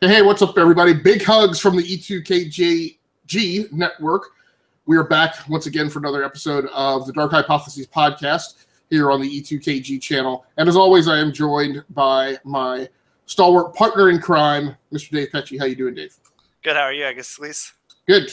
Hey, what's up, everybody? Big hugs from the E2KJG network. We are back once again for another episode of the Dark Hypotheses podcast here on the E2KG channel. And as always, I am joined by my stalwart partner in crime, Mr. Dave Pecci. How you doing, Dave? Good. How are you, I guess, Lise? Good.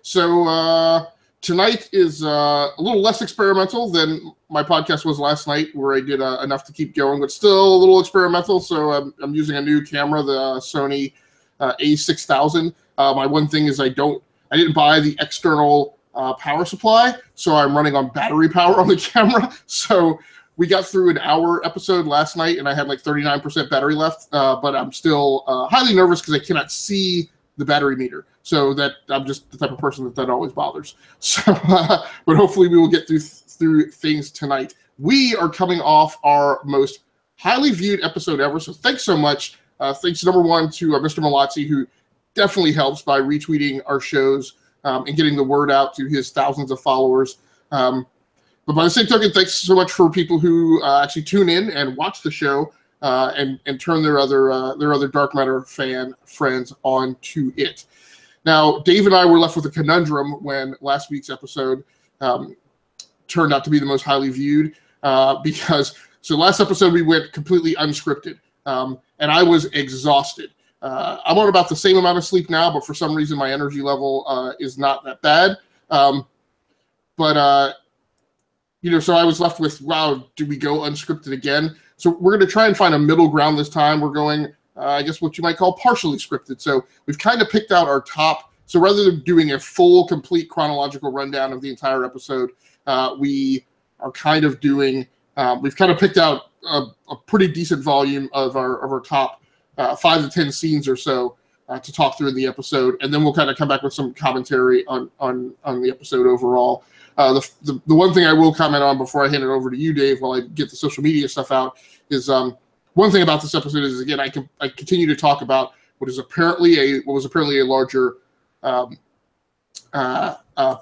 So tonight is a little less experimental than my podcast was last night, where I did enough to keep going, but still a little experimental. So I'm using a new camera, the Sony A6000. My one thing is I didn't buy the external power supply, so I'm running on battery power on the camera. So we got through an hour episode last night, and I had like 39% battery left, but I'm still highly nervous because I cannot see the battery meter. So that I'm just the type of person that always bothers. So, but hopefully we will get through things tonight. We are coming off our most highly viewed episode ever, so thanks so much. Thanks, number one, to Mr. Malazzi, who definitely helps by retweeting our shows and getting the word out to his thousands of followers. But by the same token, thanks so much for people who actually tune in and watch the show and turn their other Dark Matter fan friends onto it. Now, Dave and I were left with a conundrum when last week's episode turned out to be the most highly viewed because last episode we went completely unscripted and I was exhausted. I'm on about the same amount of sleep now, but for some reason my energy level is not that bad. So I was left with, wow, do we go unscripted again? So we're going to try and find a middle ground this time. We're going, I guess what you might call partially scripted. So we've kind of picked out our top. So rather than doing a full, complete chronological rundown of the entire episode, we are kind of doing, we've kind of picked out a pretty decent volume of our top 5 to 10 scenes or so to talk through in the episode. And then we'll kind of come back with some commentary on the episode overall. The one thing I will comment on before I hand it over to you, Dave, while I get the social media stuff out, is one thing about this episode is, again, I continue to talk about what was apparently a larger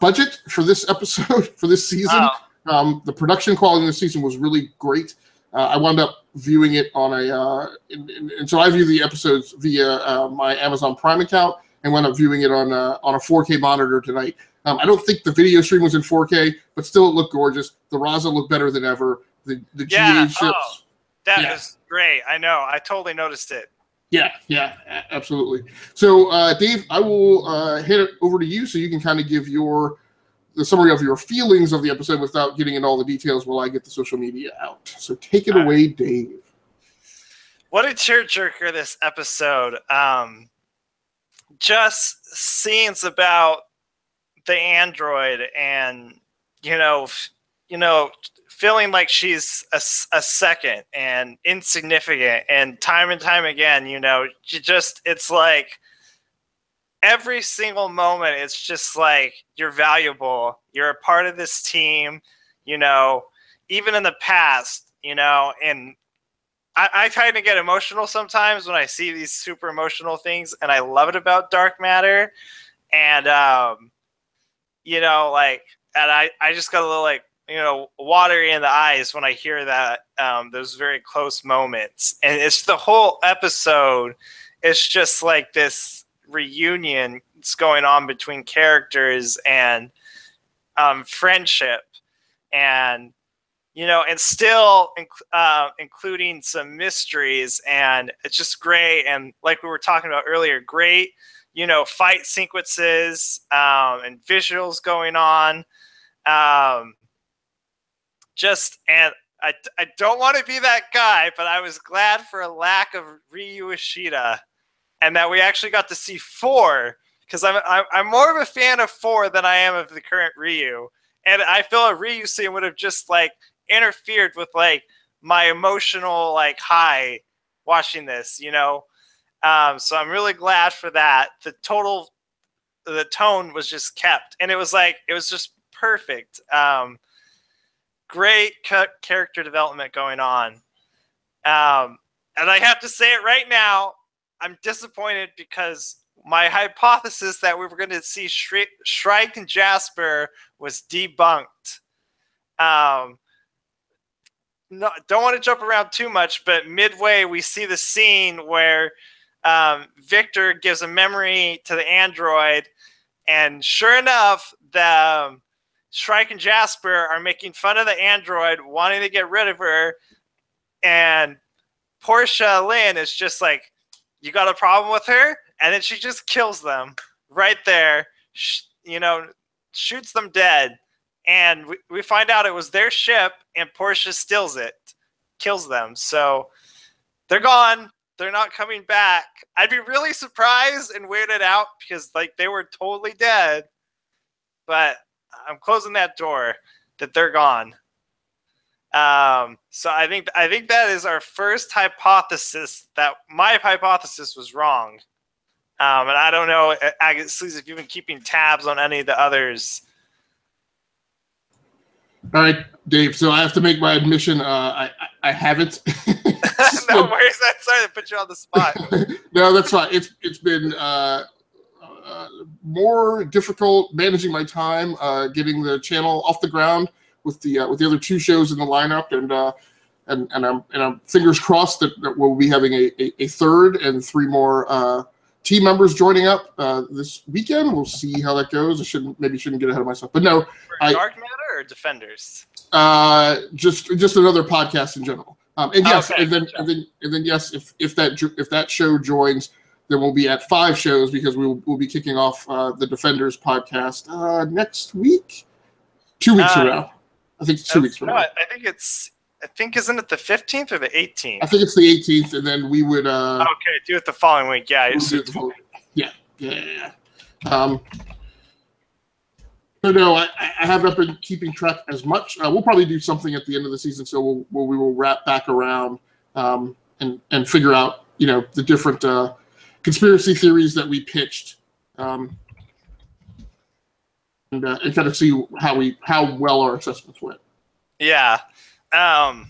budget for this episode, for this season. Wow. The production quality in this season was really great. I wound up viewing it on and so I view the episodes via my Amazon Prime account and wound up viewing it on a 4K monitor tonight. I don't think the video stream was in 4K, but still it looked gorgeous. The Raza looked better than ever. The GA ships. That is great. I know. I totally noticed it. Yeah, absolutely. So, Dave, I will hand it over to you so you can kind of give the summary of your feelings of the episode without getting into all the details while I get the social media out. So take it away, Dave. What a tearjerker this episode. Just scenes about the android and, feeling like she's a second and insignificant, and time again, it's like every single moment, it's just like you're valuable. You're a part of this team, even in the past, and I kind of get emotional sometimes when I see these super emotional things, and I love it about Dark Matter. And, and I just got a little watery in the eyes when I hear that, those very close moments. And it's the whole episode. It's just like this reunion that's going on between characters and friendship, and and still including some mysteries, and it's just great. And like we were talking about earlier, great fight sequences and visuals going on. And I don't want to be that guy, but I was glad for a lack of Ryu Ishida, and that we actually got to see 4, because I'm more of a fan of 4 than I am of the current Ryu, and I feel a Ryu scene would have just interfered with my emotional high watching this, so I'm really glad for that. The tone was just kept, and it was just perfect. Great character development going on. And I have to say it right now, I'm disappointed because my hypothesis that we were going to see Shrike and Jasper was debunked. No, don't want to jump around too much, but midway we see the scene where Victor gives a memory to the android, and sure enough, the Shrike and Jasper are making fun of the android, wanting to get rid of her, and Portia Lynn is just like, you got a problem with her? And then she just kills them right there, shoots them dead. And we find out it was their ship, and Portia steals it, kills them. So they're gone. They're not coming back. I'd be really surprised and weirded out because they were totally dead. But I'm closing that door that they're gone. So I think that is our first hypothesis, that my hypothesis was wrong. And I don't know, Sleaze, if you've been keeping tabs on any of the others. All right, Dave. So I have to make my admission. I haven't. No worries. I'm sorry to put you on the spot. No, that's fine. It's been more difficult managing my time, getting the channel off the ground with the other two shows in the lineup, and I'm fingers crossed that we'll be having a third and three more team members joining up this weekend. We'll see how that goes. I shouldn't get ahead of myself, but no. Dark Matter or Defenders? Just another podcast in general. And yes, okay. and then yes, if that show joins, then we'll be at 5 shows because we'll be kicking off the Defenders podcast next week, 2 weeks from now. I think it's 2 weeks from now. I think isn't it the 15th or the 18th? I think it's the 18th, and then we would. Okay, do it the following week. Yeah, Yeah. So no, I haven't been keeping track as much. We'll probably do something at the end of the season, so we will wrap back around and figure out the different conspiracy theories that we pitched, and kind of see how well our assessments went. Yeah. I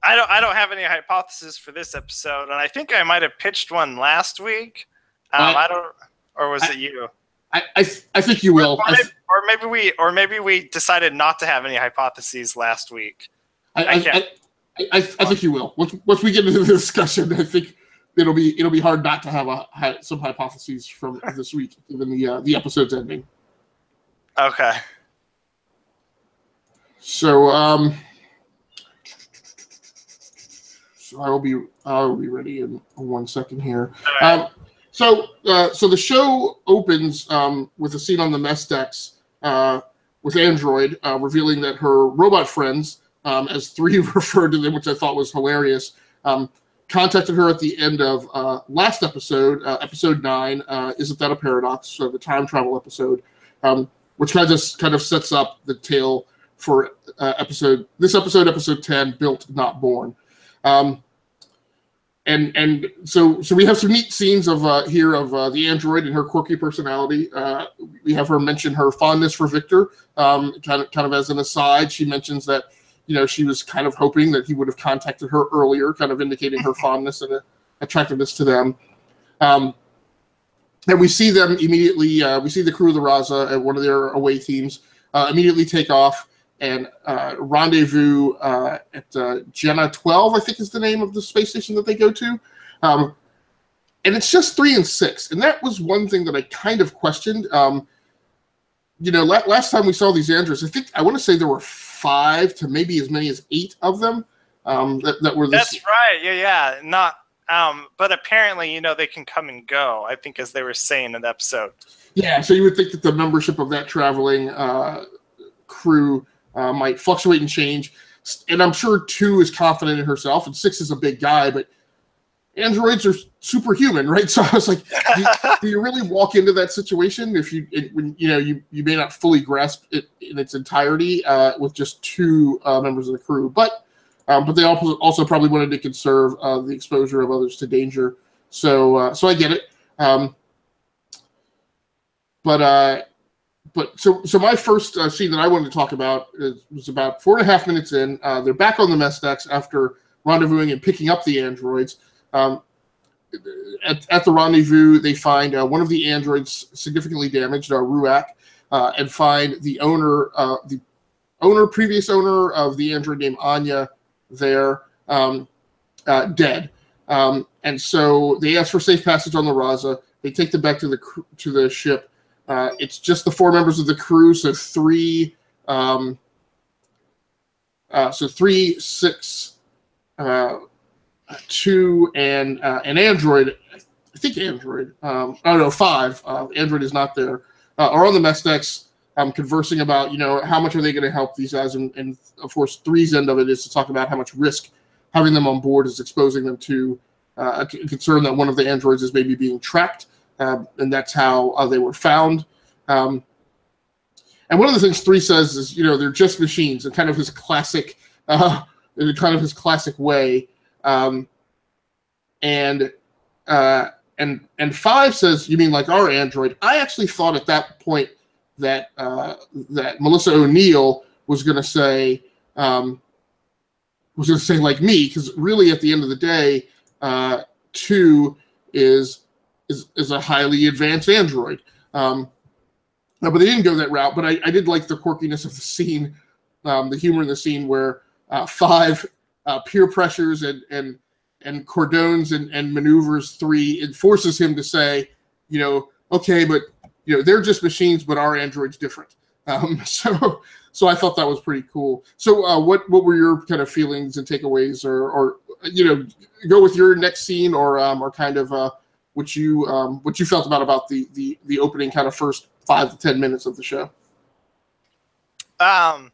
don't have any hypotheses for this episode, and I think I might have pitched one last week. Or was it you? I think you will. Or maybe we decided not to have any hypotheses last week. I think you will. Once we get into the discussion, I think it'll be hard not to have some hypotheses from this week, given the episode's ending. Okay. So I'll be ready in 1 second here. Right. So the show opens with a scene on the mess decks with Android revealing that her robot friends, as 3 referred to them, which I thought was hilarious, contacted her at the end of last episode, episode 9. Isn't that a paradox? So the time travel episode, which kind of sets up the tale for episode 10, Built Not Born. And so we have some neat scenes of the android and her quirky personality. We have her mention her fondness for Victor, kind of as an aside. She mentions that she was kind of hoping that he would have contacted her earlier, kind of indicating her fondness and attractiveness to them. And we see them immediately. We see the crew of the Raza at one of their away teams immediately take off and rendezvous at Jenna 12, I think is the name of the space station that they go to. And it's just 3 and 6. And that was one thing that I kind of questioned. Last time we saw these androids, I want to say there were 5 to maybe as many as 8 of them that were this. That's right. Yeah. Not, but apparently, they can come and go, I think, as they were saying in the episode. Yeah, so you would think that the membership of that traveling crew might fluctuate and change. And I'm sure 2 is confident in herself, and 6 is a big guy, but androids are superhuman, right? So I was like, do you really walk into that situation when you may not fully grasp it in its entirety with just 2 members of the crew? But they also probably wanted to conserve the exposure of others to danger. So I get it. So my first scene that I wanted to talk about was about 4.5 minutes in. They're back on the mess decks after rendezvousing and picking up the androids. At the rendezvous, they find one of the androids significantly damaged, Ruak, and find the previous owner of the android named Anya there, dead. And so they ask for safe passage on the Raza. They take them back to the ship. It's just the 4 members of the crew, so 3, 6, 2, and an android. I think android. I don't know, 5. Android is not there. Are on the mess decks, conversing about how much are they going to help these guys, and of course 3's end of it is to talk about how much risk having them on board is exposing them to a concern that one of the androids is maybe being tracked, and that's how they were found. And one of the things 3 says is, they're just machines, in kind of his classic way. And 5 says, you mean like our android? I actually thought at that point that Melissa O'Neill was going to say like me, because really at the end of the day, 2 is a highly advanced android. No, but they didn't go that route. But I did like the quirkiness of the scene, the humor in the scene where 5 peer pressures and cordons and maneuvers 3. It forces him to say, okay, but they're just machines, but our android's different. So I thought that was pretty cool. So what were your kind of feelings and takeaways, or go with your next scene, or kind of what you felt about the opening kind of first 5 to 10 minutes of the show? I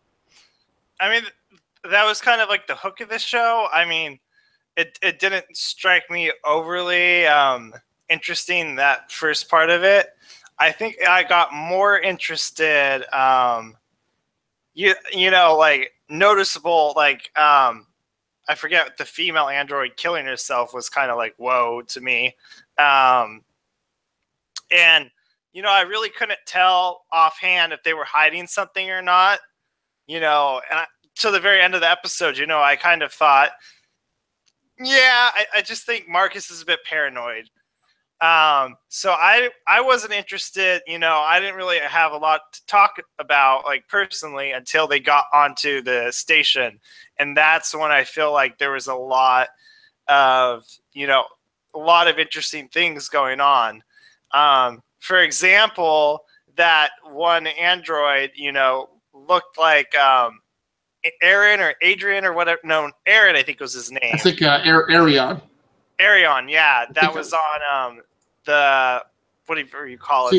mean, that was kind of like the hook of the show. I mean, it didn't strike me overly interesting, that first part of it. I think I got more interested, like noticeable, like I forget, the female android killing herself was kind of like, whoa to me. And I really couldn't tell offhand if they were hiding something or not. To the very end of the episode, I kind of thought, yeah, I just think Marcus is a bit paranoid. So I wasn't interested, I didn't really have a lot to talk about, like, personally, until they got onto the station. And that's when I feel like there was a lot of interesting things going on. For example, that one android, looked like Aaron or Adrian or whatever. No, Aaron, I think was his name. I think Arion. Arion, yeah. That was on the, whatever you call it.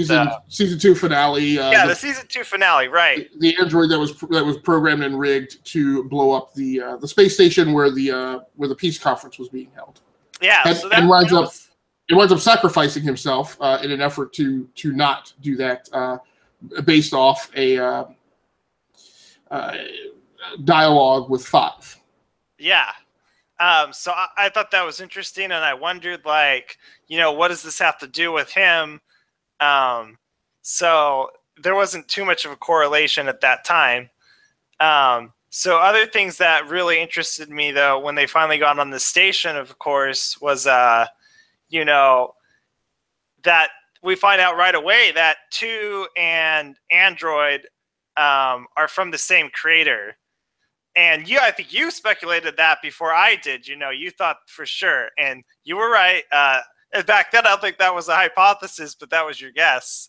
Season 2 finale. The season 2 finale, right. The android that was programmed and rigged to blow up the space station where the peace conference was being held. Yeah. And winds up sacrificing himself in an effort to not do that, based off a dialogue with 5. Yeah. So I thought that was interesting, and I wondered, like, what does this have to do with him? So there wasn't too much of a correlation at that time. So other things that really interested me, though, when they finally got on the station, of course, was, that we find out right away that 2 and Android are from the same creator. And I think you speculated that before I did. You thought for sure, and you were right. And back then, I don't think that was a hypothesis, but that was your guess.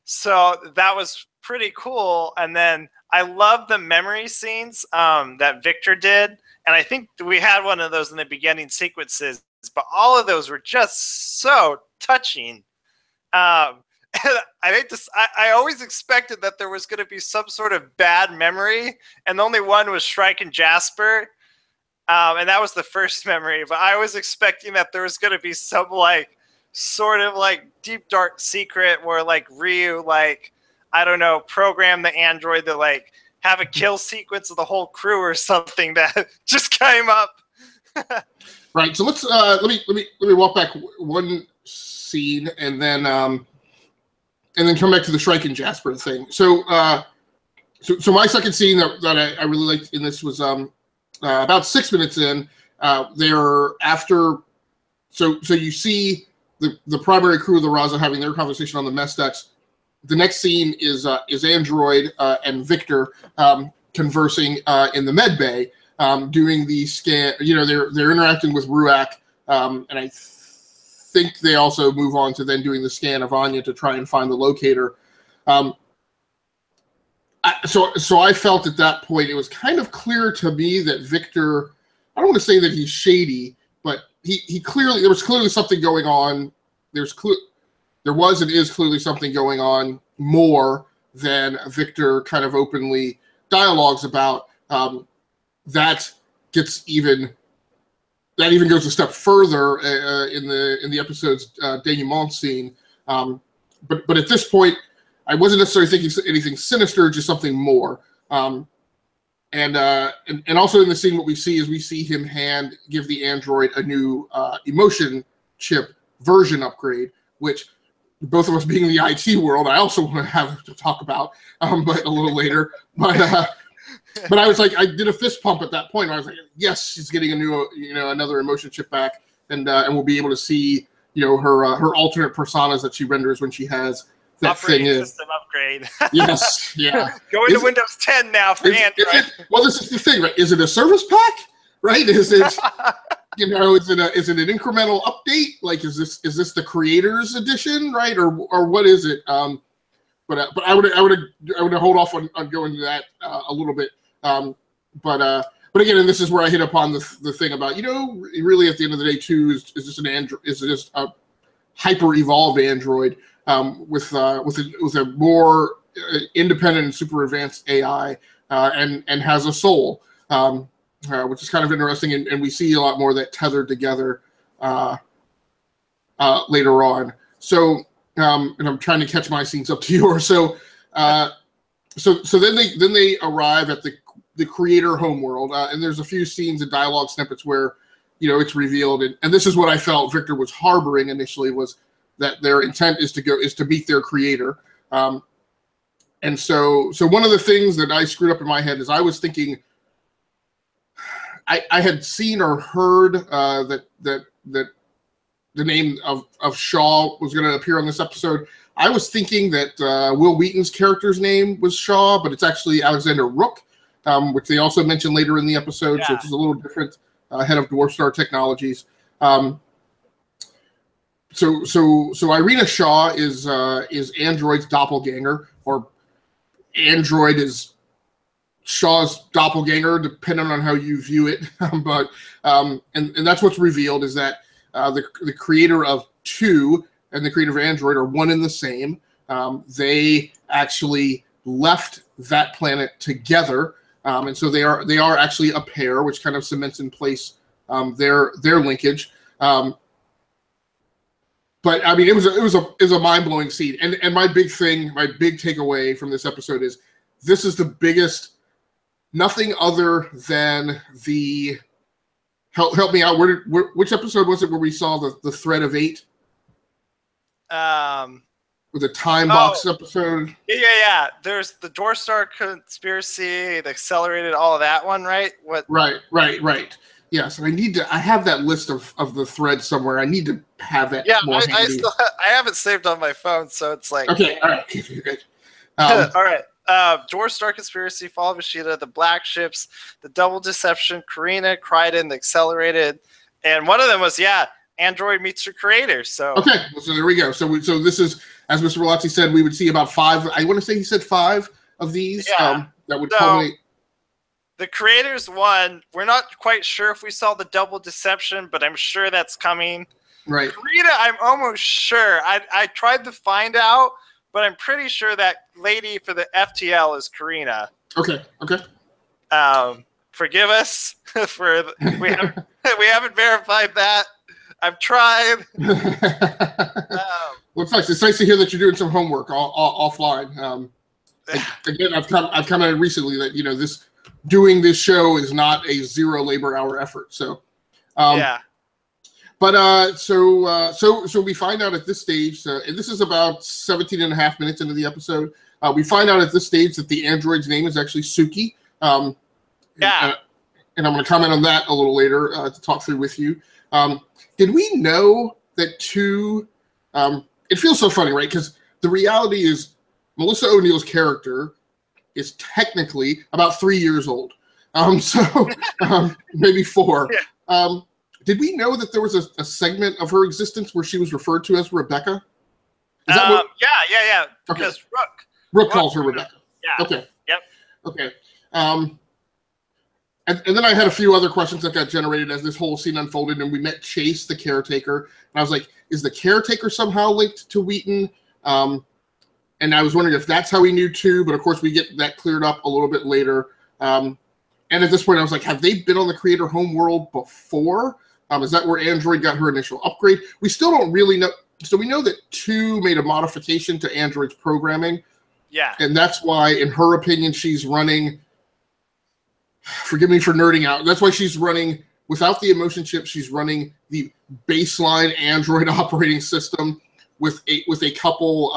So that was pretty cool. And then I love the memory scenes that Victor did, and I think we had one of those in the beginning sequences. But all of those were just so touching. I always expected that there was going to be some sort of bad memory, and the only one was Shrike and Jasper, and that was the first memory. But I was expecting that there was going to be some, like, sort of like deep dark secret where, like, Ryu, like, I don't know, programmed the android to, like, have a kill sequence of the whole crew or something that just came up. Right. So let's let me walk back one scene and then come back to the Shrike and Jasper thing. So so my second scene that I really liked in this was about 6 minutes in. They're after. So you see the primary crew of the Raza having their conversation on the mess decks. The next scene is Android and Victor conversing in the med bay. doing the scan. They're interacting with Ruach, and I think they also move on to then doing the scan of Anya to try and find the locator. So I felt at that point it was kind of clear to me that Victor, I don't want to say that he's shady, but there was clearly something going on. There was and is clearly something going on more than Victor kind of openly dialogues about. That even goes a step further in the episode's denouement scene. But at this point, I wasn't necessarily thinking anything sinister, just something more. And also in the scene, what we see him give the android a new emotion chip version upgrade, which both of us being in the IT world, I also want to have to talk about, but a little later. But I was like, I did a fist pump at that point. I was like, yes, she's getting a new, another emotion chip back, and we'll be able to see, her alternate personas that she renders when she has that operating thing system upgrade. Yes, yeah. Going to Windows 10 now for Android. Well, this is the thing, right? Is it a service pack? Right? Is it, is it an incremental update? Like, is this the creators edition, right? Or what is it? But I would hold off on going to that a little bit. But again, and this is where I hit upon the thing about, really at the end of the day too, is just an Android, is just a hyper evolved Android with a more independent and super advanced AI and has a soul, which is kind of interesting, and we see a lot more of that tethered together later on. So. And I'm trying to catch my scenes up to yours. So then they arrive at the creator homeworld, and there's a few scenes and dialogue snippets where, it's revealed, and this is what I felt Victor was harboring initially, was that their intent is to meet their creator. And so one of the things that I screwed up in my head is I was thinking, I had seen or heard that the name of Shaw was going to appear on this episode. I was thinking that Will Wheaton's character's name was Shaw, but it's actually Alexander Rook, which they also mentioned later in the episode, so it's a little different, head of Dwarf Star Technologies. So Irina Shaw is Android's doppelganger, or Android is Shaw's doppelganger, depending on how you view it. But and that's what's revealed, is that the creator of 2 and the creator of Android are one and the same. They actually left that planet together, and so they are actually a pair, which kind of cements in place their linkage. But I mean, it was a mind-blowing scene, and my big takeaway from this episode is this is the biggest, nothing other than the. Help me out. Which episode was it where we saw the thread of 8? With the time box episode. Yeah. There's the Dwarf Star conspiracy, the accelerated, all of that one, right? What? Right. Yes, and I have that list of the threads somewhere. I need to have that. Yeah, I have it saved on my phone, so it's like. Okay, all right. All right. Dwarf Star Conspiracy, Fall of Ashita, the Black Ships, the Double Deception, Karina, Kryden, the Accelerated, and one of them was Android meets your creator. So okay, so there we go. So this is, as Mr. Rolazzi said, we would see about 5. I want to say he said 5 of these. That would culminate. The creators one. We're not quite sure if we saw the Double Deception, but I'm sure that's coming. Right. Karina, I'm almost sure. I tried to find out. But I'm pretty sure that lady for the FTL is Karina. Okay. Forgive us for we haven't verified that. I've tried. Well, it's nice. It's nice to hear that you're doing some homework offline. Again, I've come out recently that doing this show is not a 0 labor hour effort. So But so we find out at this stage, and this is about 17 and a half minutes into the episode, we find out at this stage that the android's name is actually Suki. And I'm going to comment on that a little later to talk through with you. Did we know that 2? It feels so funny, right? Because the reality is Melissa O'Neill's character is technically about 3 years old. Maybe 4. Yeah. Did we know that there was a segment of her existence where she was referred to as Rebecca? Is that what? Yeah. Okay. Because Rook calls her Rebecca. Yeah. Okay. Yep. Okay. And then I had a few other questions that got generated as this whole scene unfolded, and we met Chase, the caretaker. And I was like, is the caretaker somehow linked to Wheaton? And I was wondering if that's how he knew too, but of course we get that cleared up a little bit later. And at this point I was like, have they been on the Creator homeworld before? Is that where Android got her initial upgrade? We still don't really know. So we know that 2 made a modification to Android's programming. Yeah. And that's why, in her opinion, she's running, forgive me for nerding out, that's why she's running, without the emotion chip, she's running the baseline Android operating system with a couple,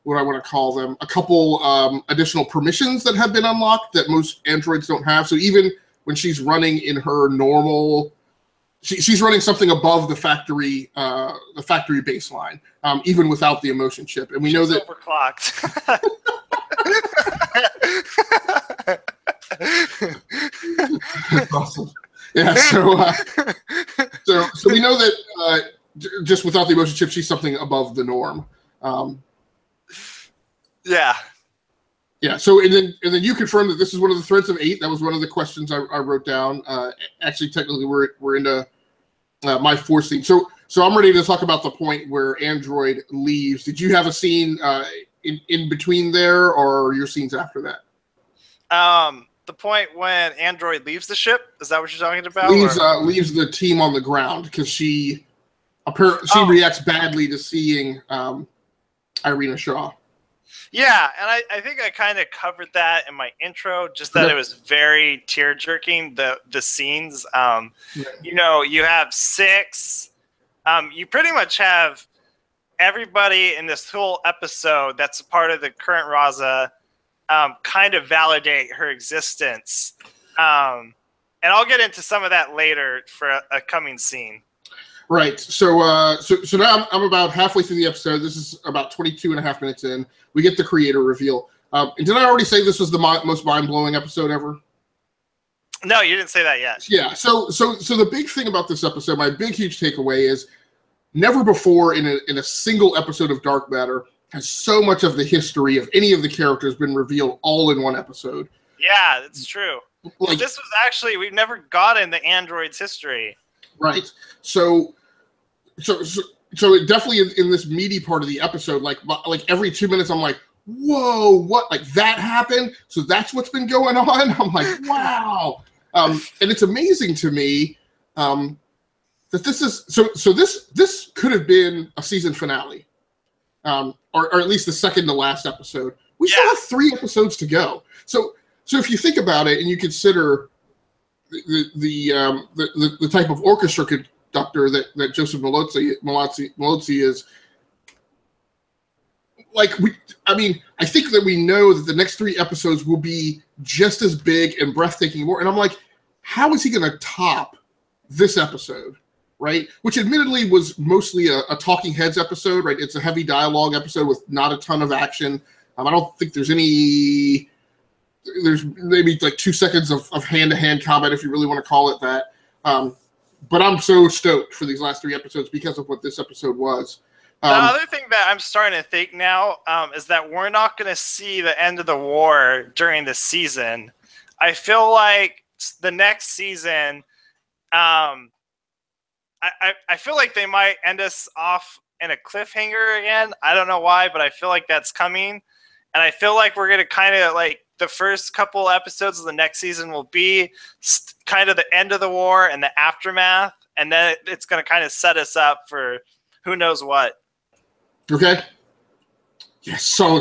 what I want to call them, a couple additional permissions that have been unlocked that most Androids don't have. So even when she's running in her normal, she's running something above the factory baseline, even without the emotion chip. And we know that overclocked. That's awesome. Yeah. So we know that just without the emotion chip, she's something above the norm. Yeah. Yeah. So and then you confirmed that this is one of the threads of 8. That was one of the questions I wrote down. Actually, technically, we're into my 4th scene. So I'm ready to talk about the point where Android leaves. Did you have a scene in between there, or your scenes after that? The point when Android leaves the ship, is that what you're talking about? Leaves the team on the ground because she reacts badly to seeing Irina Shaw. Yeah, and I think I kind of covered that in my intro, just that it was very tear-jerking, the scenes. You know, you have 6. You pretty much have everybody in this whole episode that's a part of the current Raza kind of validate her existence. And I'll get into some of that later for a coming scene. Right. So now I'm about halfway through the episode. This is about 22 and a half minutes in. We get the creator reveal. And did I already say this was the most mind-blowing episode ever? No, you didn't say that yet. Yeah. So the big thing about this episode, my big, huge takeaway is never before in a single episode of Dark Matter has so much of the history of any of the characters been revealed all in one episode. Yeah, that's true. Like, this was actually, we've never gotten the android's history. Right. So it definitely in this meaty part of the episode, like every 2 minutes, I'm like, whoa, what? Like that happened? So that's what's been going on? I'm like, wow. And it's amazing to me that this is so this could have been a season finale, or at least the second to last episode. We still have 3 episodes to go. So if you think about it and you consider the type of orchestra conductor that Joseph Malozzi is, like I think that we know that the next 3 episodes will be just as big and breathtaking more. And I'm like, how is he going to top this episode, right? Which admittedly was mostly a talking heads episode, right? It's a heavy dialogue episode with not a ton of action. I don't think there's maybe like 2 seconds of hand-to-hand combat, if you really want to call it that. But I'm so stoked for these last 3 episodes because of what this episode was. The other thing that I'm starting to think now is that we're not going to see the end of the war during this season. I feel like the next season, I feel like they might end us off in a cliffhanger again. I don't know why, but I feel like that's coming. And I feel like we're going to kind of like the first couple episodes of the next season will be kind of the end of the war and the aftermath. And then it's going to kind of set us up for who knows what. Okay. Yeah, so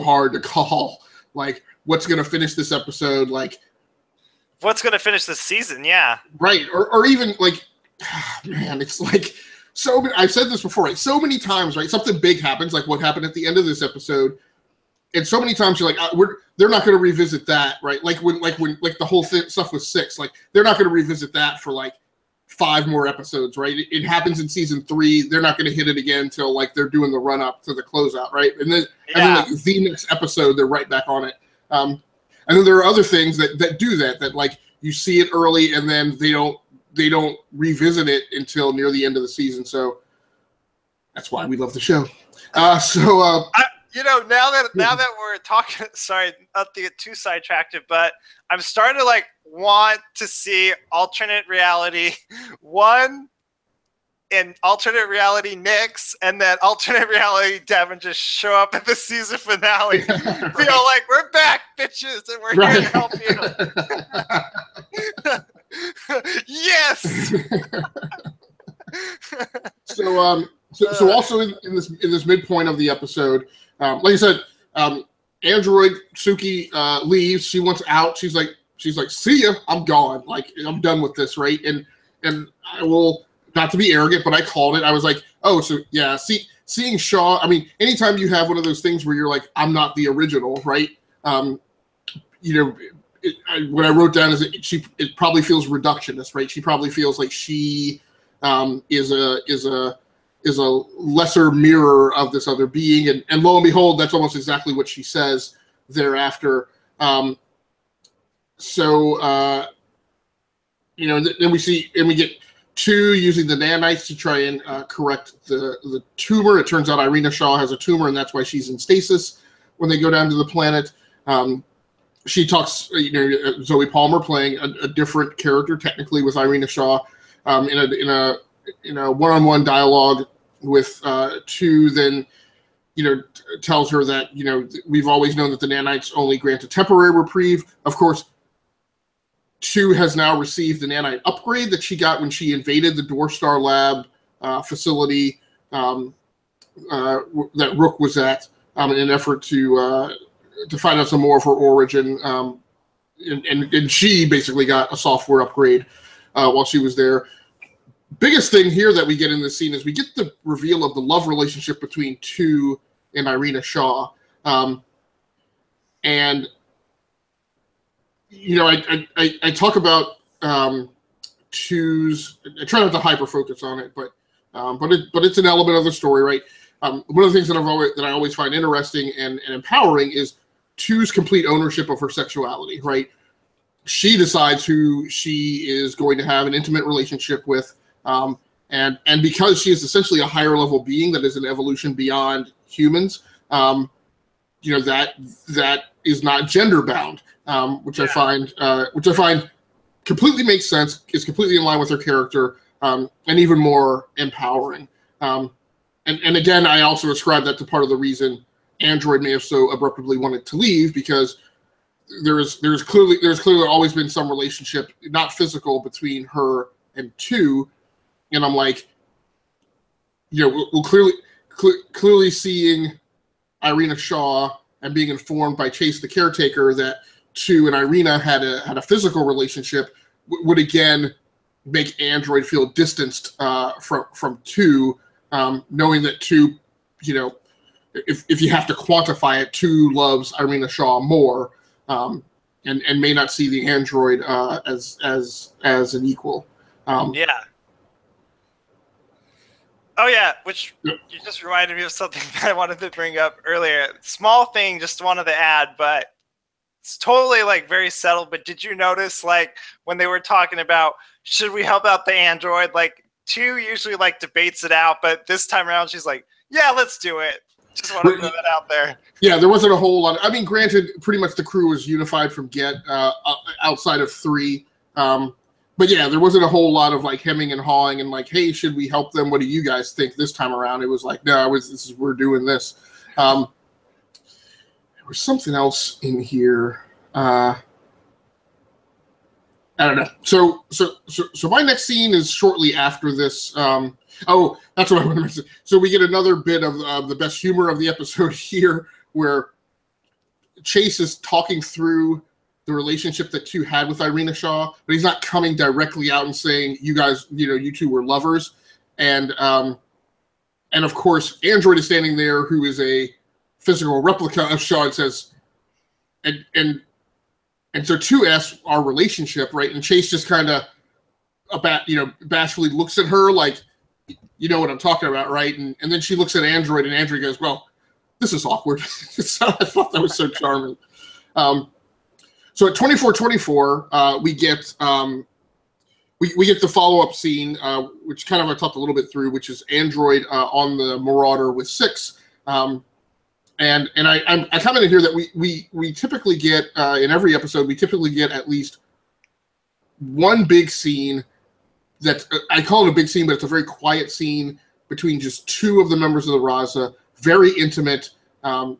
hard to call. Like, what's going to finish this episode? Like, what's going to finish this season? Yeah. Right. Or even like, man, it's like so many. I've said this before, right? So many times, right? Something big happens, like what happened at the end of this episode. And so many times you're like, they're not going to revisit that, right? Like when the whole stuff was 6, like they're not going to revisit that for like 5 more episodes, right? It happens in season 3. They're not going to hit it again until like they're doing the run up to the closeout, right? And then like the next episode, they're right back on it. And then there are other things that do that like you see it early and then they don't revisit it until near the end of the season. So that's why we love the show. Now that we're talking, sorry, not to get too sidetracked, but I'm starting to like want to see alternate reality one and alternate reality Nyx, and then alternate reality Devin just show up at the season finale. Right. Feel like we're back, bitches, and we're here to help you. Yes. So also in this midpoint of the episode, like I said, Android Suki leaves. She wants out. She's like, see ya. I'm gone. Like, I'm done with this, right? And I will, not to be arrogant, but I called it. I was like, oh, so yeah. Seeing Shaw. I mean, anytime you have one of those things where you're like, I'm not the original, right? What I wrote down is it probably feels reductionist, right? She probably feels like she is a lesser mirror of this other being, and lo and behold, that's almost exactly what she says thereafter. Then we get 2 using the nanites to try and correct the tumor. It turns out Irina Shaw has a tumor, and that's why she's in stasis when they go down to the planet. She talks, Zoe Palmer playing a different character technically with Irina Shaw in a one-on-one dialogue with 2. Then tells her that we've always known that the nanites only grant a temporary reprieve. Of course, 2 has now received the nanite upgrade that she got when she invaded the Doorstar Lab facility that Rook was at in an effort to find out some more of her origin. And she basically got a software upgrade while she was there. Biggest thing here that we get in this scene is we get the reveal of the love relationship between 2 and Irina Shaw. And I talk about 2's. I try not to hyper focus on it, but it's an element of the story, right? One of the things that I always find interesting and empowering is 2's complete ownership of her sexuality, right? She decides who she is going to have an intimate relationship with, and because she is essentially a higher level being that is an evolution beyond humans, that is not gender bound. Which I find completely makes sense, is completely in line with her character, and even more empowering. And again, I also ascribe that to part of the reason Android may have so abruptly wanted to leave, because there's clearly always been some relationship, not physical, between her and 2, and I'm like, we'll clearly seeing Irina Shaw and being informed by Chase the caretaker that 2 and Irina had a physical relationship would again make Android feel distanced from 2, knowing that 2, if you have to quantify it, 2 loves Irina Shaw more, and may not see the android as an equal. Oh yeah, which you just reminded me of something that I wanted to bring up earlier. Small thing, just wanted to add, but it's totally like very settled. But did you notice, like, when they were talking about should we help out the android, like 2 usually like debates it out, but this time around she's like, yeah, let's do it. Just want to throw that out there. Yeah, there wasn't a whole lot. I mean, granted, pretty much the crew was unified from Get outside of 3. But yeah, there wasn't a whole lot of like hemming and hawing and like, hey, should we help them? What do you guys think this time around? It was like, no, we're doing this. There was something else in here. I don't know. So my next scene is shortly after this. Oh, that's what I want to mention. So we get another bit of the best humor of the episode here, where Chase is talking through the relationship that 2 had with Irina Shaw, but he's not coming directly out and saying, you guys, you 2 were lovers. And of course, Android is standing there, who is a physical replica of Shaw, and says, and so 2 asks our relationship, right? And Chase just kind of bashfully looks at her like, you know what I'm talking about, right? And then she looks at Android, and Android goes, well, this is awkward. So I thought that was so charming. So at 2424, we get we get the follow-up scene, which kind of I talked a little bit through, which is Android on the Marauder with 6. And I commented here that we typically get in every episode, we typically get at least one big scene that I call it a big scene, but it's a very quiet scene between just 2 of the members of the Raza, very intimate, and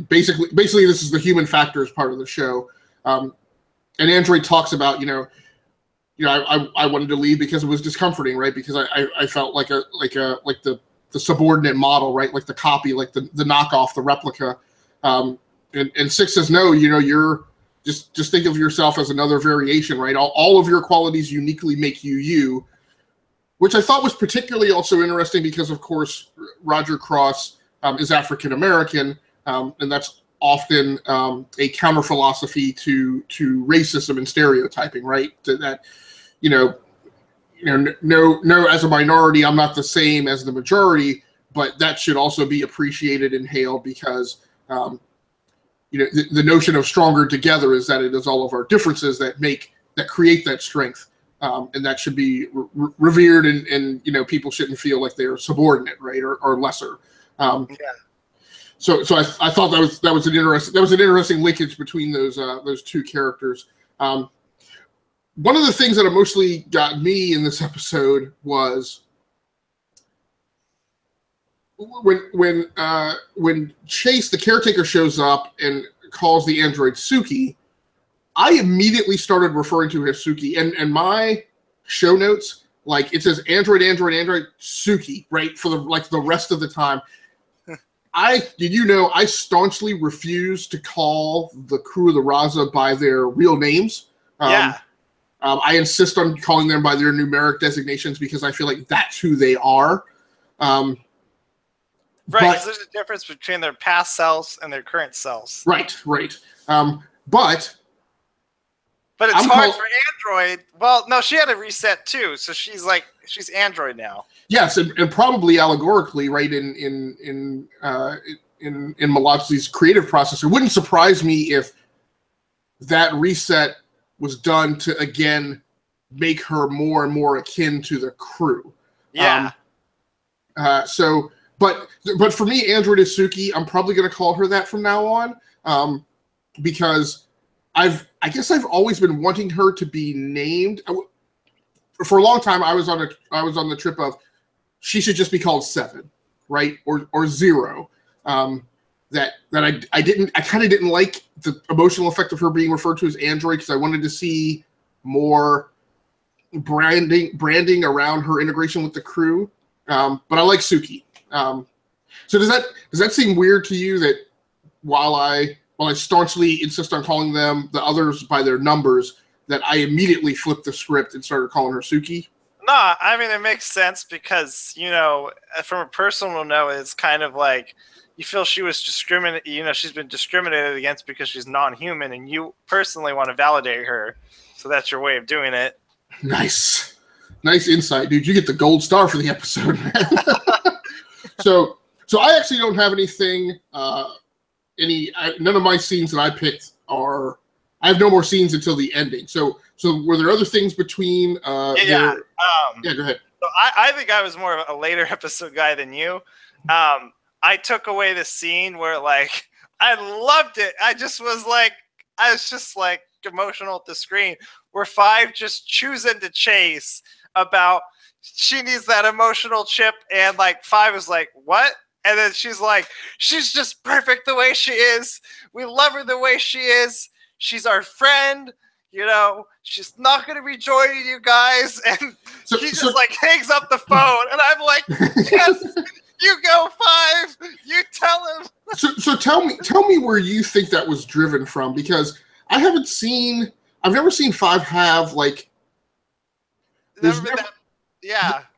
basically this is the human factors part of the show. And Android talks about, I wanted to leave because it was discomforting, right? Because I felt like the subordinate model, right? Like the copy, like the knockoff, the replica. And 6 says, no, you're just think of yourself as another variation, right? All of your qualities uniquely make you, which I thought was particularly also interesting because, of course, Roger Cross is African American, and that's often a counter philosophy to racism and stereotyping, right? That no, as a minority, I'm not the same as the majority, but that should also be appreciated and hailed because, the notion of stronger together is that it is all of our differences that create that strength. And that should be revered and people shouldn't feel like they're subordinate, right? Or lesser. So I thought that was an interesting linkage between those 2 characters. One of the things that mostly got me in this episode was when Chase, the caretaker, shows up and calls the android Suki. I immediately started referring to her as Suki, and my show notes, like, it says android Suki, right, for the rest of the time. I staunchly refuse to call the crew of the Raza by their real names. I insist on calling them by their numeric designations because I feel like that's who they are. Right, because there's a difference between their past selves and their current selves. Right. But it's hard for Android. Well, no, she had a reset too, so she's Android now. Yes, and probably allegorically, right, in Malazzi's creative process, it wouldn't surprise me if that reset was done to again make her more and more akin to the crew. Yeah. But for me, Android is Suki. I'm probably going to call her that from now on, because I guess I've always been wanting her to be named. For a long time, I was on the trip of she should just be called 7, right, or 0. That I kind of didn't like the emotional effect of her being referred to as Android because I wanted to see more branding around her integration with the crew. But I like Suki. So does that seem weird to you that while I staunchly insist on calling them the others by their numbers, that I immediately flipped the script and started calling her Suki? No, I mean, it makes sense because, from a personal note, it's kind of like you feel she was she's been discriminated against because she's non-human, and you personally want to validate her. So that's your way of doing it. Nice insight, dude. You get the gold star for the episode, man. So I actually don't have anything, none of my scenes that I picked I have no more scenes until the ending. So were there other things between? Go ahead. So I think I was more of a later episode guy than you. I took away the scene where, like, I loved it. I was just emotional at the screen where 5 just choosing to Chase about she needs that emotional chip, and 5 is like, what? And then she's like, she's just perfect the way she is. We love her the way she is. She's our friend. She's not going to be joining you guys. And he just hangs up the phone. And I'm like, yes, you go 5. You tell him. So tell me where you think that was driven from, because I've never seen 5 have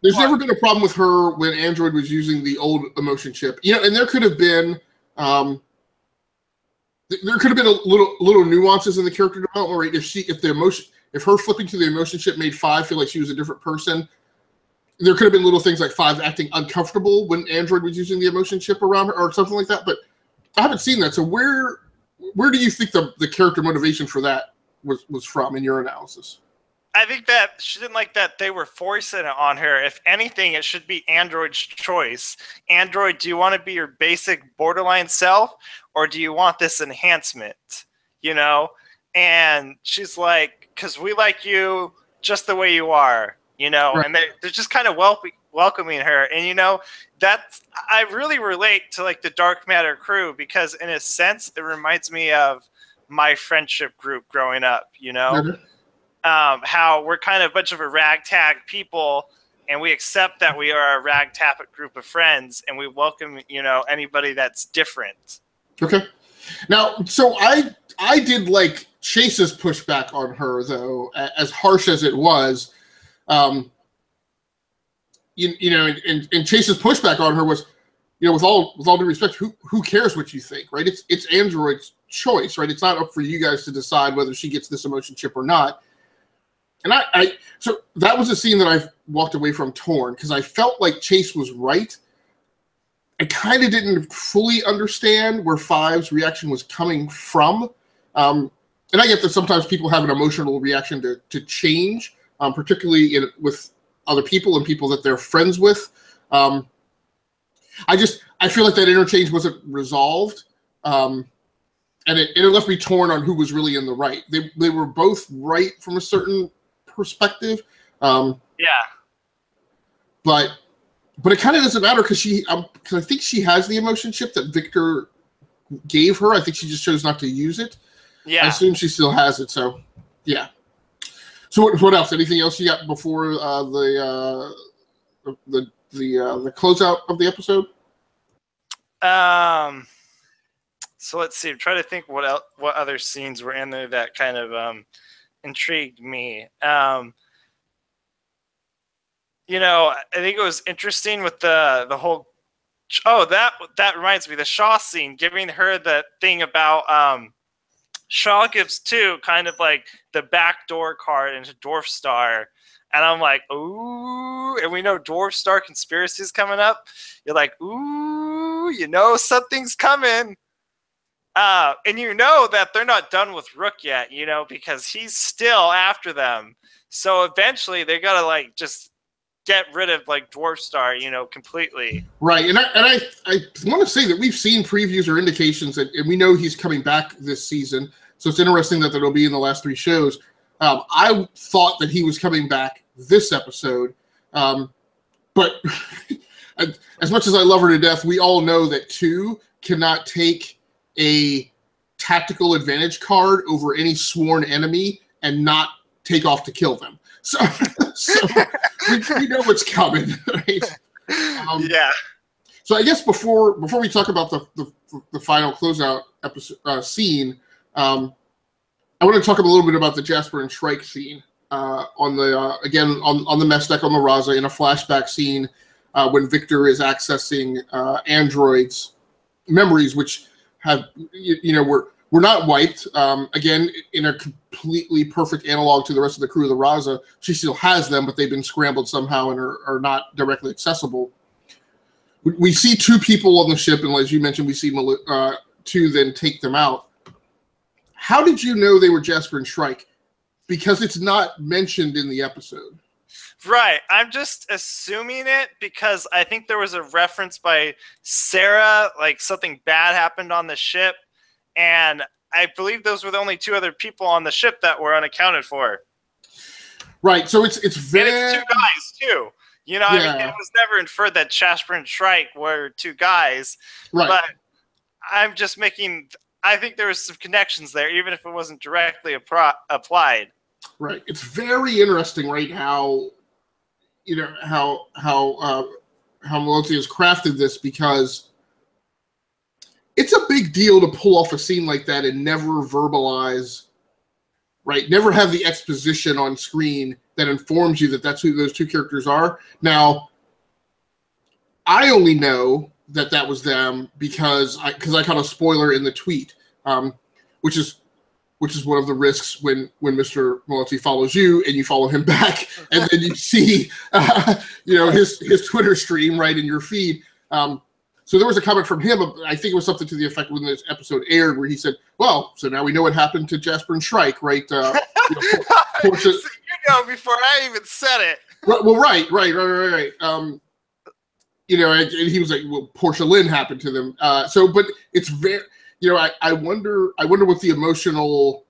there's never been a problem with her when Android was using the old emotion chip. And there could have been little nuances in the character development, right? If her flipping to the emotion chip made 5 feel like she was a different person, there could have been little things like 5 acting uncomfortable when Android was using the emotion chip around her or something like that. But I haven't seen that. So where where do you think the character motivation for that was from in your analysis? I think that she didn't like that they were forcing it on her. If anything, it should be Android's choice. Android, do you want to be your basic borderline self, or do you want this enhancement? You know? And she's like, because we like you just the way you are, you know? Right. And they're just kind of welcoming her. And, you know, I really relate to, like, the Dark Matter crew, because in a sense, it reminds me of my friendship group growing up, you know? Mm-hmm. How we're kind of a bunch of a ragtag people, and we accept that we are a ragtag group of friends, and we welcome, you know, anybody that's different. Okay. Now, so I did like Chase's pushback on her, though, as harsh as it was. You know, and Chase's pushback on her was, you know, with all due respect, who cares what you think, right? It's Android's choice, right? It's not up for you guys to decide whether she gets this emotion chip or not. And so that was a scene that I walked away from torn, because I felt like Chase was right. I kind of didn't fully understand where Five's reaction was coming from. And I get that sometimes people have an emotional reaction to change, particularly with other people and people that they're friends with. I feel like that interchange wasn't resolved. And it left me torn on who was really in the right. They were both right from a certain perspective. Yeah. But it kind of doesn't matter, because I think she has the emotion chip that Victor gave her. I think she just chose not to use it. Yeah. I assume she still has it. So, yeah. So what else? Anything else you got before the closeout of the episode? So let's see. I'm trying to think what other scenes were in there that kind of intrigued me. You know, I think it was interesting with the whole. Oh, that reminds me, the Shaw scene, giving her the thing about Shaw gives too, kind of like the backdoor card into Dwarf Star, and I'm like, ooh, and we know Dwarf Star conspiracy is coming up. You're like, ooh, you know something's coming. And you know that they're not done with Rook yet, you know, because he's still after them. So eventually they gotta like just get rid of like Dwarf Star, you know, completely. Right, and I want to say that we've seen previews or indications, and we know he's coming back this season. So it's interesting that it'll be in the last 3 shows. I thought that he was coming back this episode, but as much as I love her to death, we all know that 2 cannot take a tactical advantage card over any sworn enemy and not take off to kill them. So we know what's coming, right? Yeah. So I guess before we talk about the final closeout episode scene, I want to talk a little bit about the Jasper and Shrike scene on the mess deck on the Raza, in a flashback scene when Victor is accessing Android's memories, which have we're not wiped. Again, in a completely perfect analog to the rest of the crew of the Raza, she still has them, but they've been scrambled somehow and are not directly accessible. We see 2 people on the ship, and as you mentioned, we see 2 then take them out. How did you know they were Jasper and Shrike? Because it's not mentioned in the episode. Right. I'm just assuming it because I think there was a reference by Sarah, like something bad happened on the ship. And I believe those were the only 2 other people on the ship that were unaccounted for. Right. So it's very... And it's 2 guys, too. You know, yeah. I mean, it was never inferred that Jasper and Shrike were 2 guys. Right. But I'm just making... I think there was some connections there, even if it wasn't directly applied. Right. It's very interesting, right, how Meloti has crafted this, because it's a big deal to pull off a scene like that and never verbalize, right? Never have the exposition on screen that informs you that that's who those 2 characters are. Now, I only know that was them because I caught a spoiler in the tweet, which is one of the risks when Mr. Meloti follows you and you follow him back, and then you see his Twitter stream right in your feed. So there was a comment from him. I think it was something to the effect when this episode aired, where he said, "Well, so now we know what happened to Jasper and Shrike, right?" Portia, so before I even said it. Well, right. And he was like, "Well, Portia Lynn happened to them." But it's very, I wonder what the emotional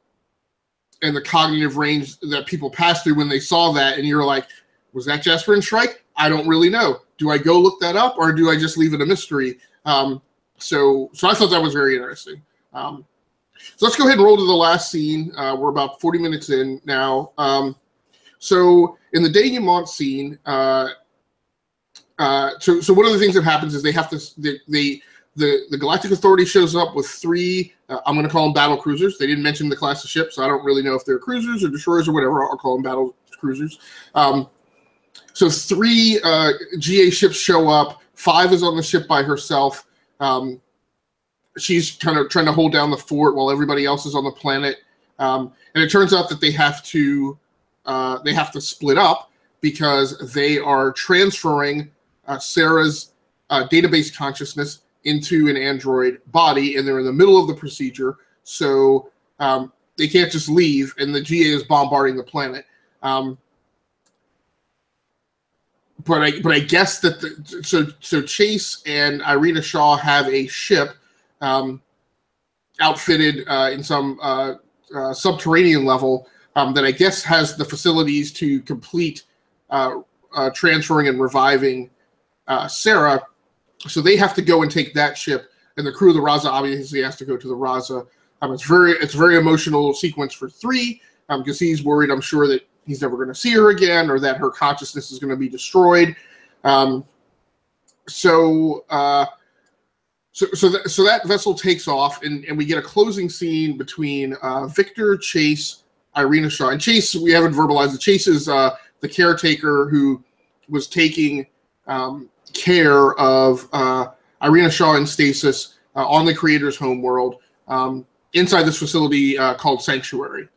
and the cognitive range that people pass through when they saw that, and you're like, was that Jasper and Shrike? I don't really know. Do I go look that up, or do I just leave it a mystery? So I thought that was very interesting. So let's go ahead and roll to the last scene. We're about 40 minutes in now. So in the denouement scene, so one of the things that happens is they have to the Galactic Authority shows up with 3. I'm going to call them battle cruisers. They didn't mention the class of ships, so I don't really know if they're cruisers or destroyers or whatever. I'll call them battle cruisers. So 3 GA ships show up. 5 is on the ship by herself. She's kind of trying to hold down the fort while everybody else is on the planet. And it turns out that they have to split up because they are transferring Sarah's database consciousness into an android body, and they're in the middle of the procedure. So they can't just leave, and the GA is bombarding the planet. But I guess that so Chase and Irina Shaw have a ship outfitted in some subterranean level that I guess has the facilities to complete transferring and reviving Sarah. So they have to go and take that ship, and the crew of the Raza obviously has to go to the Raza. It's a very emotional sequence for 3 because he's worried, I'm sure, that he's never going to see her again, or that her consciousness is going to be destroyed. So that vessel takes off, and we get a closing scene between Victor, Chase, Irina Shaw. And Chase, we haven't verbalized it. Chase is the caretaker who was taking care of Irina Shaw in stasis on the Creator's homeworld inside this facility called Sanctuary.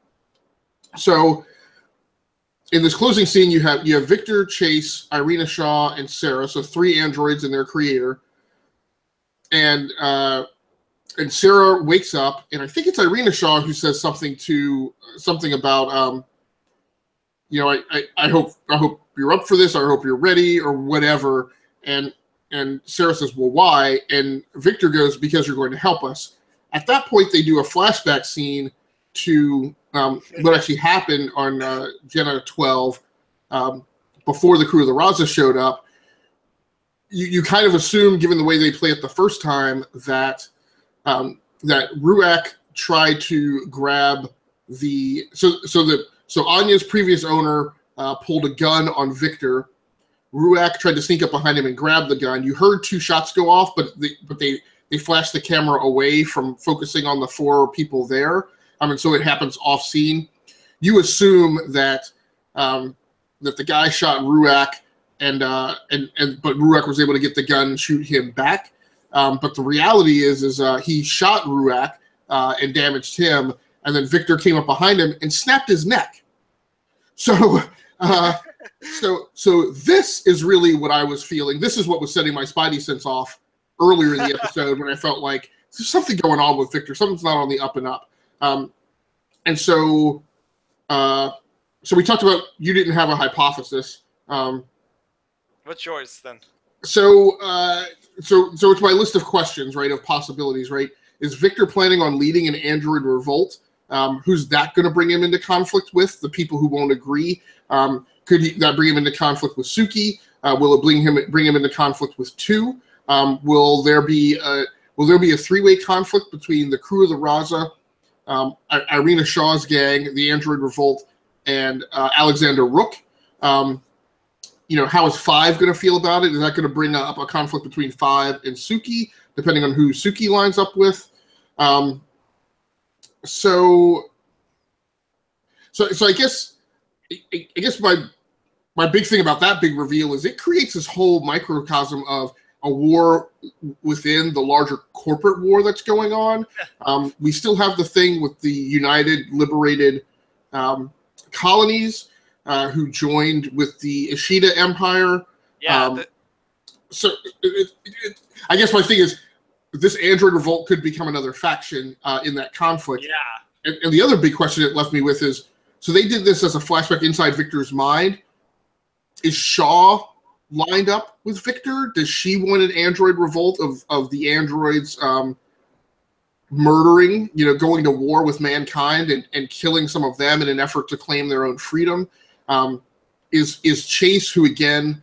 So in this closing scene, you have Victor, Chase, Irina Shaw, and Sarah. So 3 androids and their creator. And Sarah wakes up, and I think it's Irina Shaw who says something about I hope you're up for this, or I hope you're ready, or whatever. And Sarah says, well, why? And Victor goes, because you're going to help us. At that point, they do a flashback scene to what actually happened on Jenna 12 before the crew of the Raza showed up. You kind of assume, given the way they play it the first time, that Ruach tried to grab so Anya's previous owner pulled a gun on Victor. Ruach tried to sneak up behind him and grab the gun. You heard 2 shots go off, but they flashed the camera away from focusing on the 4 people there. And so it happens off scene. You assume that the guy shot Ruach, but Ruach was able to get the gun and shoot him back. But the reality is he shot Ruach and damaged him, and then Victor came up behind him and snapped his neck. So this is really what I was feeling. This is what was setting my spidey sense off earlier in the episode when I felt like there's something going on with Victor. Something's not on the up and up. So we talked about you didn't have a hypothesis. What's yours then? So it's my list of questions, right, of possibilities, right? Is Victor planning on leading an android revolt? Who's that going to bring him into conflict with? The people who won't agree. Could that bring him into conflict with Suki? Will it bring him into conflict with 2? Will there be a 3-way conflict between the crew of the Raza, Irina Shaw's gang, the Android Revolt, and Alexander Rook? How is 5 going to feel about it? Is that going to bring up a conflict between 5 and Suki, depending on who Suki lines up with? So I guess my big thing about that big reveal is it creates this whole microcosm of a war within the larger corporate war that's going on. We still have the thing with the United Liberated Colonies who joined with the Ishida Empire. Yeah, so I guess my thing is this android revolt could become another faction in that conflict. Yeah. And the other big question it left me with is, so they did this as a flashback inside Victor's mind. Is Shaw lined up with Victor? Does she want an android revolt of the androids murdering, going to war with mankind and killing some of them in an effort to claim their own freedom? Is Chase, who again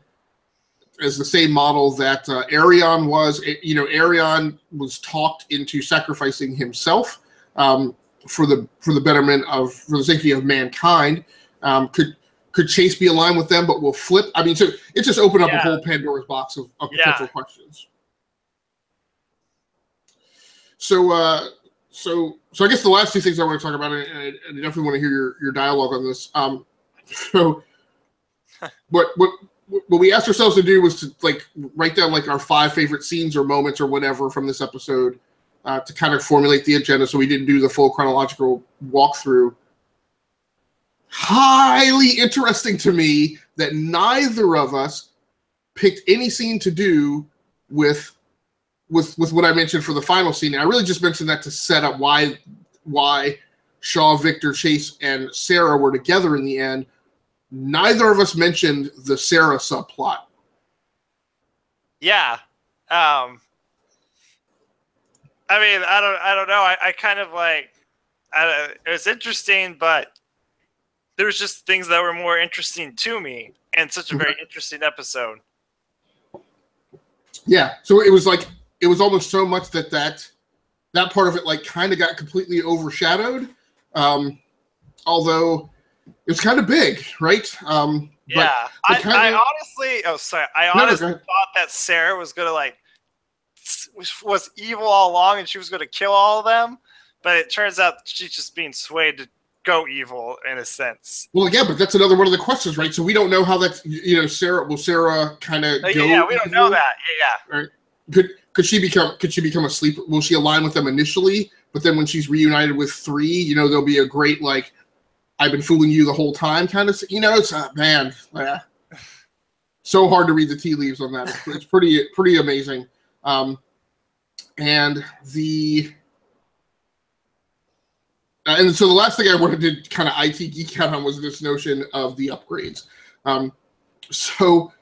is the same model that Arion was, Arion was talked into sacrificing himself for the betterment for the safety of mankind. Could Chase be aligned with them, but will flip? I mean, so it just opened up a whole Pandora's box of potential questions. So I guess the last two things I want to talk about, and I definitely want to hear your dialogue on this. So what we asked ourselves to do was to write down our 5 favorite scenes or moments or whatever from this episode to kind of formulate the agenda. So we didn't do the full chronological walkthrough. Highly interesting to me that neither of us picked any scene to do with what I mentioned for the final scene. And I really just mentioned that to set up why Shaw, Victor, Chase, and Sarah were together in the end. Neither of us mentioned the Sarah subplot. Yeah. I mean, I don't know. I kind of it was interesting, but there was just things that were more interesting to me, and such a very interesting episode. Yeah. So it was almost so much that part of it kind of got completely overshadowed. Although it was kind of big, right? Yeah. I honestly thought that Sarah was gonna was evil all along, and she was gonna kill all of them. But it turns out she's just being swayed to go evil in a sense. Well, yeah, but that's another one of the questions, right? So we don't know how that's Sarah kind of go? Yeah, we don't know that. Yeah. Right. Could she become a sleeper? Will she align with them initially? But then when she's reunited with 3, there'll be a great I've been fooling you the whole time kind of. It's man, so hard to read the tea leaves on that. It's pretty amazing. And so the last thing I wanted to kind of IT geek out on was this notion of the upgrades. So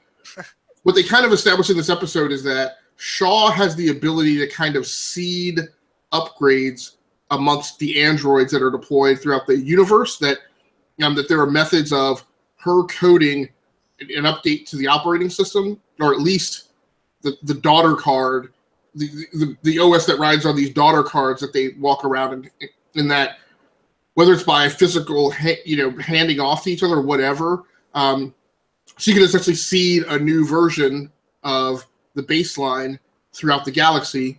what they kind of established in this episode is that Shaw has the ability to kind of seed upgrades amongst the androids that are deployed throughout the universe, that there are methods of her coding an update to the operating system, or at least the daughter card, the OS that rides on these daughter cards that they walk around in that, whether it's by physical, handing off to each other or whatever, she can essentially seed a new version of the baseline throughout the galaxy.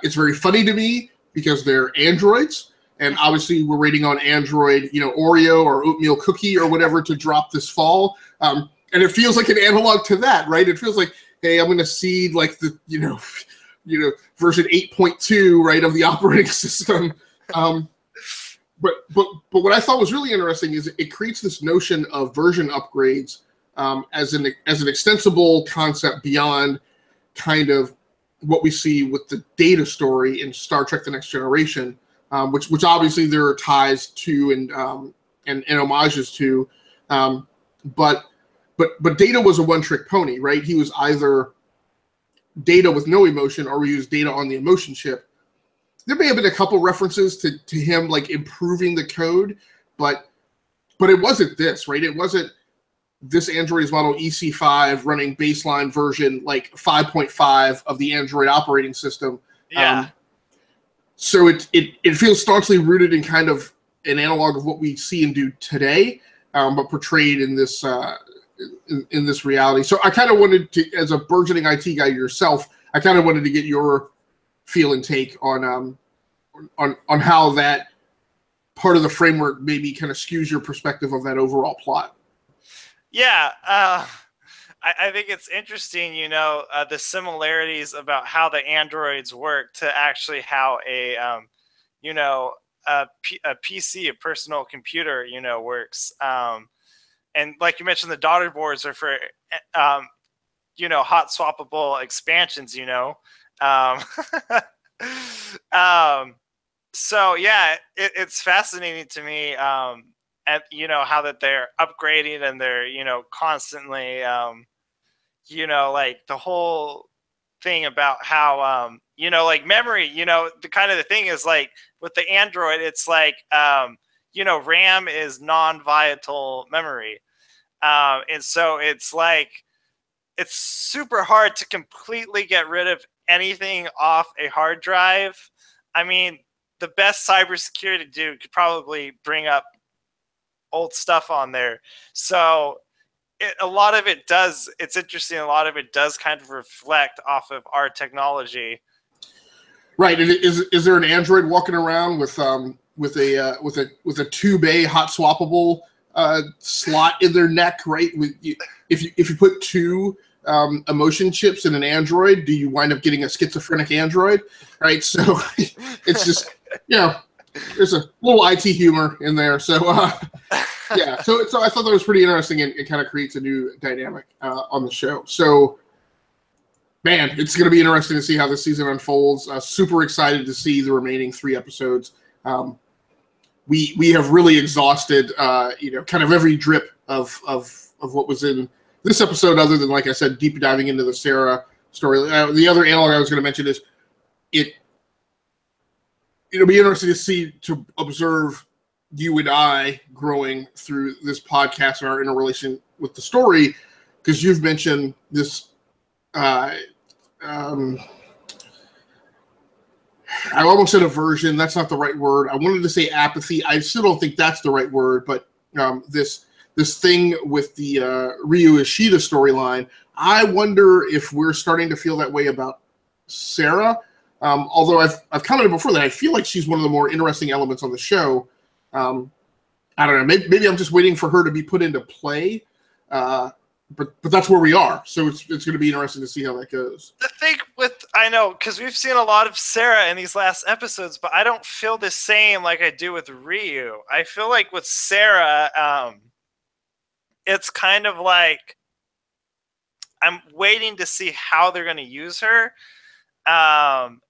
It's very funny to me because they're androids, and obviously we're waiting on Android, Oreo or oatmeal cookie or whatever to drop this fall. And it feels like an analog to that, right? It feels like, hey, I'm going to seed the, version 8.2, right, of the operating system. But what I thought was really interesting is it creates this notion of version upgrades as an extensible concept beyond kind of what we see with the Data story in Star Trek: The Next Generation, which obviously there are ties to and homages to, but Data was a one-trick pony, right? He was either Data with no emotion, or we use Data on the emotion chip. There may have been a couple references to him improving the code, but it wasn't this, right? It wasn't this Android's model EC5 running baseline version 5.5 of the Android operating system. Yeah. So it feels staunchly rooted in kind of an analog of what we see and do today, but portrayed in this in this reality. So I kind of wanted to, as a burgeoning IT guy yourself, I kind of wanted to get your feel and take on how that part of the framework maybe kind of skews your perspective of that overall plot. Yeah, I think it's interesting, the similarities about how the androids work to actually how a PC, a personal computer, works. And like you mentioned, the daughter boards are for hot swappable expansions, Um, so yeah, it's fascinating to me, and how that they're upgrading and they're, constantly, like the whole thing about how, like memory, the kind of the thing is like with the Android, it's like, RAM is non-volatile memory. And so it's like, it's super hard to completely get rid of anything off a hard drive. I mean, the best cybersecurity dude could probably bring up old stuff on there. So a lot of it does, it's interesting. A lot of it does kind of reflect off of our technology. Right. And is there an Android walking around with a 2-bay hot swappable slot in their neck, right? If you put two emotion chips in an Android, do you wind up getting a schizophrenic Android, right? So it's just, there's a little IT humor in there. So yeah, so I thought that was pretty interesting, and it kind of creates a new dynamic on the show. So man, it's going to be interesting to see how this season unfolds. Super excited to see the remaining 3 episodes. We have really exhausted, kind of every drip of what was in this episode, other than, like I said, deep diving into the Sarah story. The other analog I was going to mention is it'll be interesting to observe you and I growing through this podcast and our interrelation with the story, because you've mentioned this. I almost said aversion. That's not the right word. I wanted to say apathy. I still don't think that's the right word, but this thing with the Ryu Ishida storyline, I wonder if we're starting to feel that way about Sarah. Although I've commented before that I feel like she's one of the more interesting elements on the show. I don't know. Maybe I'm just waiting for her to be put into play. But that's where we are. So it's going to be interesting to see how that goes. The thing I know, because we've seen a lot of Sarah in these last episodes, but I don't feel the same like I do with Ryu. I feel like with Sarah, it's kind of like I'm waiting to see how they're going to use her. And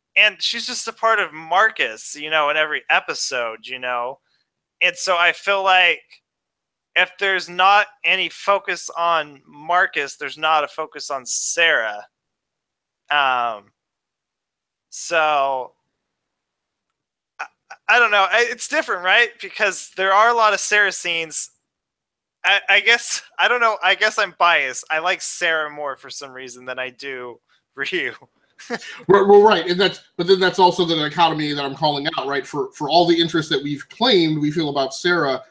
she's just a part of Marcus, in every episode, And so I feel like if there's not any focus on Marcus, there's not a focus on Sarah. So I don't know. It's different, right? Because there are a lot of Sarah scenes. I guess, I don't know. I guess I'm biased. I like Sarah more for some reason than I do Ryu. Well, right, but then that's also the dichotomy that I'm calling out, right? For all the interest that we've claimed we feel about Sarah,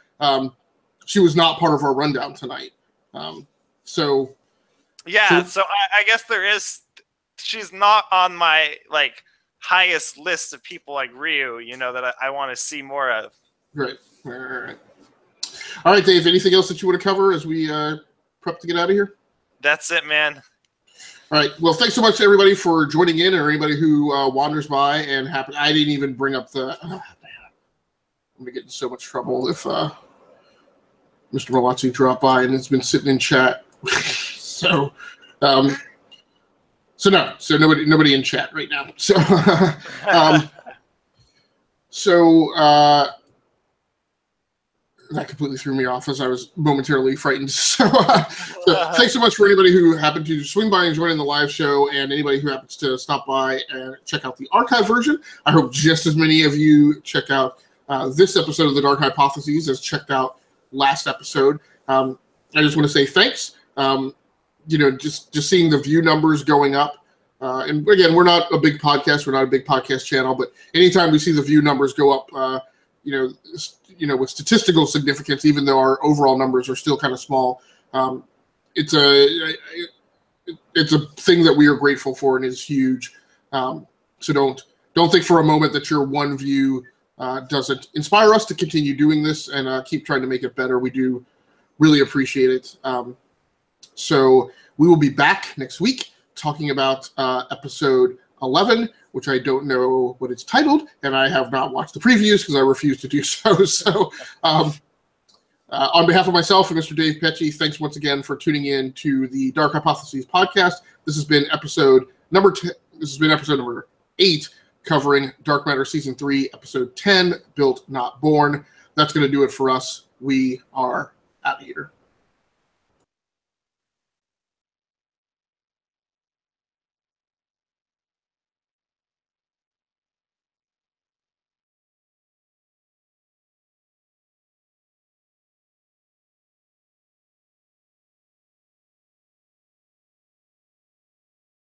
she was not part of our rundown tonight. So I guess there is. She's not on my highest list of people like Ryu, that I want to see more of. Right. All right, Dave. Anything else that you want to cover as we prep to get out of here? That's it, man. All right. Well, thanks so much to everybody for joining in, or anybody who wanders by and happen. I didn't even bring up the. Oh, man. I'm gonna get in so much trouble if Mr. Malazzi dropped by and it's been sitting in chat. So nobody in chat right now. So that completely threw me off as I was momentarily frightened. So thanks so much for anybody who happened to swing by and join in the live show, and anybody who happens to stop by and check out the archive version. I hope just as many of you check out this episode of the Dark Hypotheses as checked out last episode. I just want to say thanks. Just seeing the view numbers going up. And again, we're not a big podcast. We're not a big podcast channel, but anytime we see the view numbers go up, with statistical significance, even though our overall numbers are still kind of small, it's a thing that we are grateful for and is huge. So don't think for a moment that your one view doesn't inspire us to continue doing this and keep trying to make it better. We do really appreciate it. So we will be back next week talking about episode 11, which I don't know what it's titled, and I have not watched the previews because I refuse to do so. So On behalf of myself and Mr. Dave Pecci, thanks once again for tuning in to the Dark Hypotheses podcast. This has been episode number 8, covering Dark Matter Season 3, Episode 10, Built Not Born. That's going to do it for us. We are